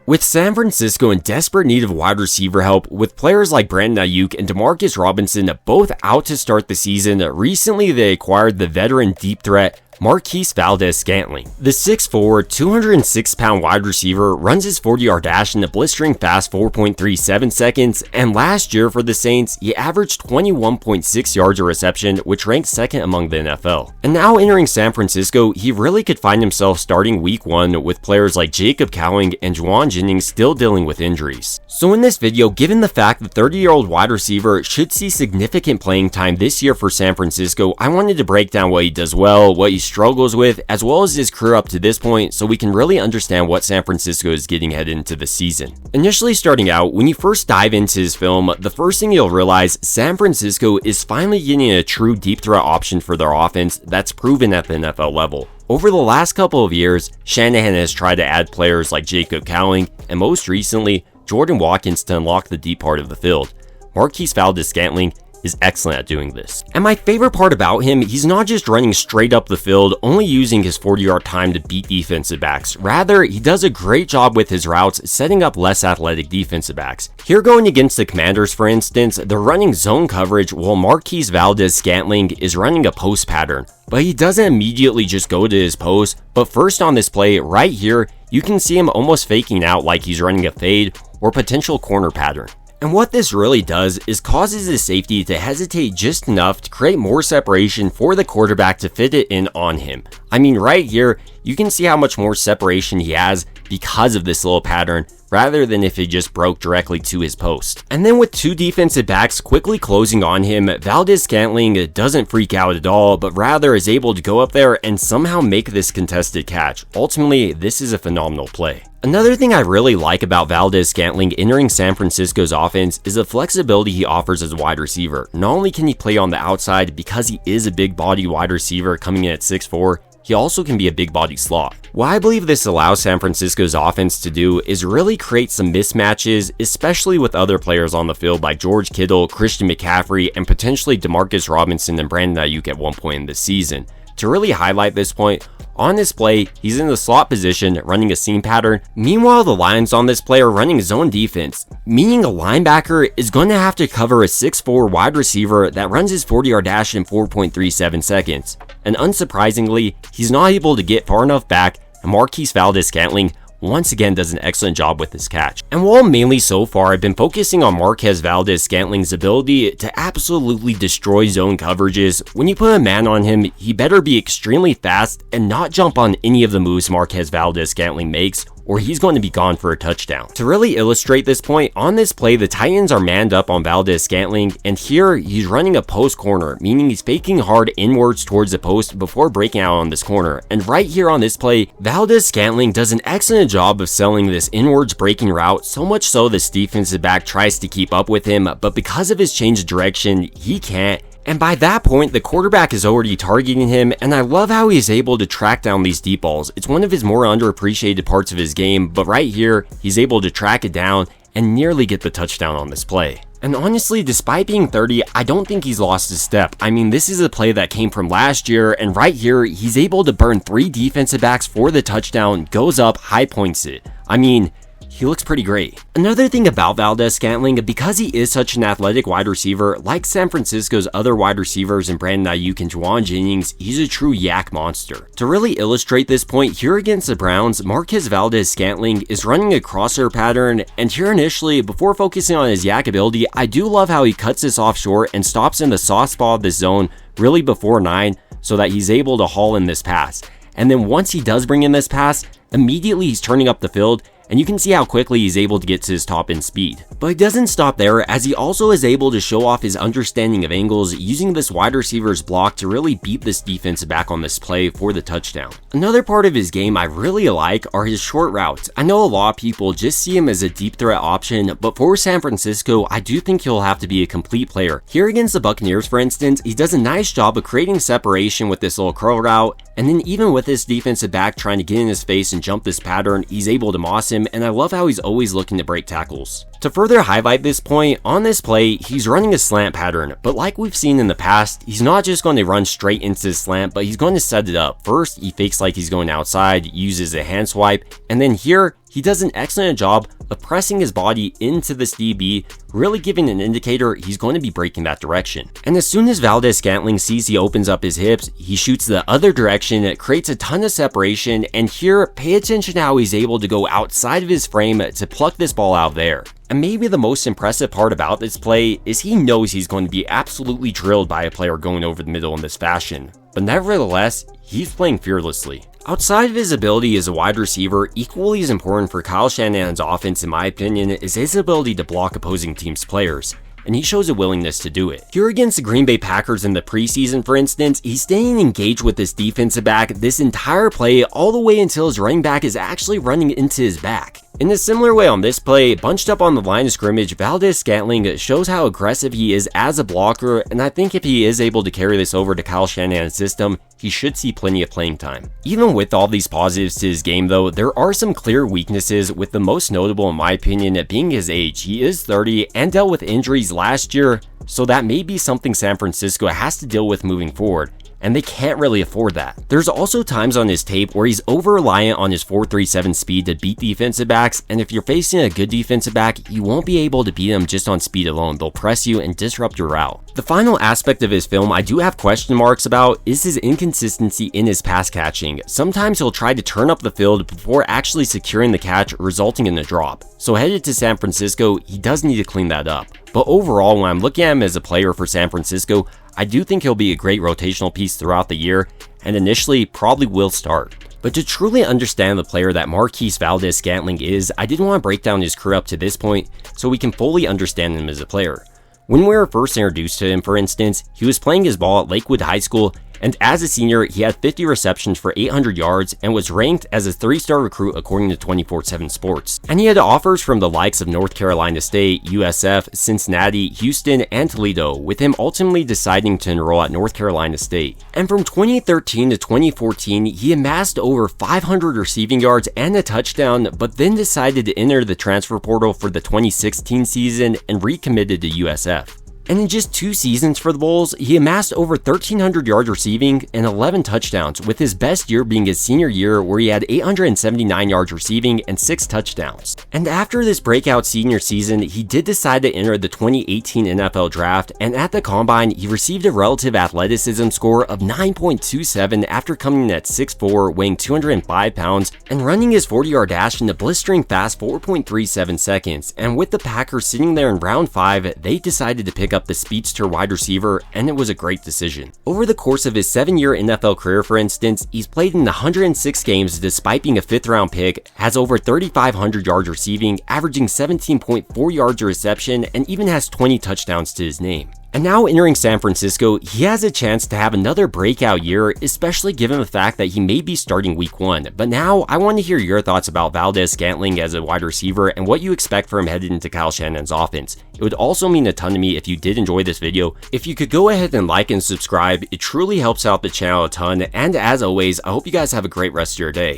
With San Francisco in desperate need of wide receiver help, with players like Brandon Ayuk and Demarcus Robinson both out to start the season, recently they acquired the veteran deep threat Marquez Valdes-Scantling. The 6'4", 206-pound wide receiver runs his 40-yard dash in a blistering fast 4.37 seconds, and last year for the Saints, he averaged 21.6 yards a reception, which ranked second among the NFL. And now entering San Francisco, he really could find himself starting week 1 with players like Jacob Cowing and Jauan Jennings still dealing with injuries. So in this video, given the fact the 30-year-old wide receiver should see significant playing time this year for San Francisco, I wanted to break down what he does well, what he struggles with, as well as his career up to this point, so we can really understand what San Francisco is getting headed into the season. Initially starting out, when you first dive into his film, the first thing you'll realize, San Francisco is finally getting a true deep threat option for their offense that's proven at the NFL level. Over the last couple of years, Shanahan has tried to add players like Jacob Cowing, and most recently, Jordan Watkins to unlock the deep part of the field. Marquez Valdes-Scantling is excellent at doing this. And my favorite part about him, he's not just running straight up the field, only using his 40-yard time to beat defensive backs. Rather, he does a great job with his routes, setting up less athletic defensive backs. Here going against the Commanders, for instance, they're running zone coverage while Marquez Valdes-Scantling is running a post pattern. But he doesn't immediately just go to his post, but first on this play, right here, you can see him almost faking out like he's running a fade or potential corner pattern. And what this really does is causes the safety to hesitate just enough to create more separation for the quarterback to fit it in on him. I mean, right here, you can see how much more separation he has because of this little pattern, rather than if he just broke directly to his post. And then with two defensive backs quickly closing on him, Valdes-Scantling doesn't freak out at all, but rather is able to go up there and somehow make this contested catch. Ultimately, this is a phenomenal play. Another thing I really like about Valdes-Scantling entering San Francisco's offense is the flexibility he offers as a wide receiver. Not only can he play on the outside because he is a big body wide receiver coming in at 6'4", he also can be a big body slot. What I believe this allows San Francisco's offense to do is really create some mismatches, especially with other players on the field like George Kittle, Christian McCaffrey, and potentially Demarcus Robinson and Brandon Ayuk at one point in the season. To really highlight this point, on this play, he's in the slot position running a seam pattern. Meanwhile, the Lions on this play are running zone defense, meaning a linebacker is going to have to cover a 6'4" wide receiver that runs his 40-yard dash in 4.37 seconds. And unsurprisingly, he's not able to get far enough back, and Marquez Valdes-Scantling once again does an excellent job with this catch. And while mainly so far I've been focusing on Marquez Valdes-Scantling's ability to absolutely destroy zone coverages, when you put a man on him, he better be extremely fast and not jump on any of the moves Marquez Valdes-Scantling makes, or he's going to be gone for a touchdown. To really illustrate this point, on this play, the Titans are manned up on Valdes-Scantling, and here he's running a post corner, meaning he's faking hard inwards towards the post before breaking out on this corner. And right here on this play, Valdes-Scantling does an excellent job of selling this inwards breaking route, so much so this defensive back tries to keep up with him, but because of his change of direction, he can't. And by that point, the quarterback is already targeting him, and I love how he's able to track down these deep balls. It's one of his more underappreciated parts of his game, but right here, he's able to track it down and nearly get the touchdown on this play. And honestly, despite being 30, I don't think he's lost his step. I mean, this is a play that came from last year, and right here, he's able to burn 3 defensive backs for the touchdown, goes up, high points it. I mean, he looks pretty great. Another thing about Valdes-Scantling, because he is such an athletic wide receiver, like San Francisco's other wide receivers in Brandon Ayuk and Jauan Jennings, he's a true yak monster. To really illustrate this point, here against the Browns, Marquez Valdes-Scantling is running a crosshair pattern, and here initially, before focusing on his yak ability, I do love how he cuts this off short and stops in the soft spot of this zone really before 9, so that he's able to haul in this pass. And then once he does bring in this pass, immediately he's turning up the field, and you can see how quickly he's able to get to his top end speed. But he doesn't stop there, as he also is able to show off his understanding of angles, using this wide receiver's block to really beat this defensive back on this play for the touchdown. Another part of his game I really like are his short routes. I know a lot of people just see him as a deep threat option, but for San Francisco, I do think he'll have to be a complete player. Here against the Buccaneers, for instance, he does a nice job of creating separation with this little curl route, and then even with this defensive back trying to get in his face and jump this pattern, he's able to moss him, and I love how he's always looking to break tackles. To further highlight this point, on this play, he's running a slant pattern, but like we've seen in the past, he's not just going to run straight into the slant, but he's going to set it up. First, he fakes like he's going outside, uses a hand swipe, and then here, He does an excellent job of pressing his body into this DB, really giving an indicator he's going to be breaking that direction. And as soon as Valdes-Scantling sees he opens up his hips, he shoots the other direction, it creates a ton of separation, and here, pay attention to how he's able to go outside of his frame to pluck this ball out there. And maybe the most impressive part about this play is he knows he's going to be absolutely drilled by a player going over the middle in this fashion. But nevertheless, he's playing fearlessly. Outside of his ability as a wide receiver, equally as important for Kyle Shanahan's offense in my opinion is his ability to block opposing teams' players, and he shows a willingness to do it. Here against the Green Bay Packers in the preseason, for instance, he's staying engaged with this defensive back this entire play all the way until his running back is actually running into his back. In a similar way on this play, bunched up on the line of scrimmage, Valdes-Scantling shows how aggressive he is as a blocker, and I think if he is able to carry this over to Kyle Shanahan's system, he should see plenty of playing time. Even with all these positives to his game though, there are some clear weaknesses, with the most notable in my opinion being his age. He is 30 and dealt with injuries last year, so that may be something San Francisco has to deal with moving forward, and they can't really afford that. There's also times on his tape where he's over-reliant on his 4.37 speed to beat defensive backs, and if you're facing a good defensive back, you won't be able to beat them just on speed alone. They'll press you and disrupt your route. The final aspect of his film I do have question marks about is his inconsistency in his pass catching. Sometimes he'll try to turn up the field before actually securing the catch, resulting in a drop. So headed to San Francisco, he does need to clean that up. But overall, when I'm looking at him as a player for San Francisco, I do think he'll be a great rotational piece throughout the year, and initially probably will start. But to truly understand the player that Marquez Valdes-Scantling is, I did want to break down his career up to this point so we can fully understand him as a player. When we were first introduced to him, for instance, he was playing his ball at Lakewood High School, and as a senior, he had 50 receptions for 800 yards and was ranked as a 3-star recruit according to 24/7 Sports. And he had offers from the likes of North Carolina State, USF, Cincinnati, Houston, and Toledo, with him ultimately deciding to enroll at North Carolina State. And from 2013 to 2014, he amassed over 500 receiving yards and a touchdown, but then decided to enter the transfer portal for the 2016 season and recommitted to USF. And in just 2 seasons for the Bulls, he amassed over 1,300 yards receiving and 11 touchdowns, with his best year being his senior year where he had 879 yards receiving and 6 touchdowns. And after this breakout senior season, he did decide to enter the 2018 NFL Draft, and at the Combine, he received a relative athleticism score of 9.27 after coming in at 6'4", weighing 205 pounds, and running his 40-yard dash in a blistering fast 4.37 seconds. And with the Packers sitting there in round 5, they decided to pick up the speedster wide receiver, and it was a great decision. Over the course of his 7-year NFL career, for instance, he's played in 106 games despite being a 5th-round pick, has over 3,500 yards receiving, averaging 17.4 yards a reception, and even has 20 touchdowns to his name. And now entering San Francisco, he has a chance to have another breakout year, especially given the fact that he may be starting week 1. But now, I want to hear your thoughts about Valdes-Scantling as a wide receiver and what you expect for him headed into Kyle Shanahan's offense. It would also mean a ton to me if you did enjoy this video. If you could go ahead and like and subscribe, it truly helps out the channel a ton. And as always, I hope you guys have a great rest of your day.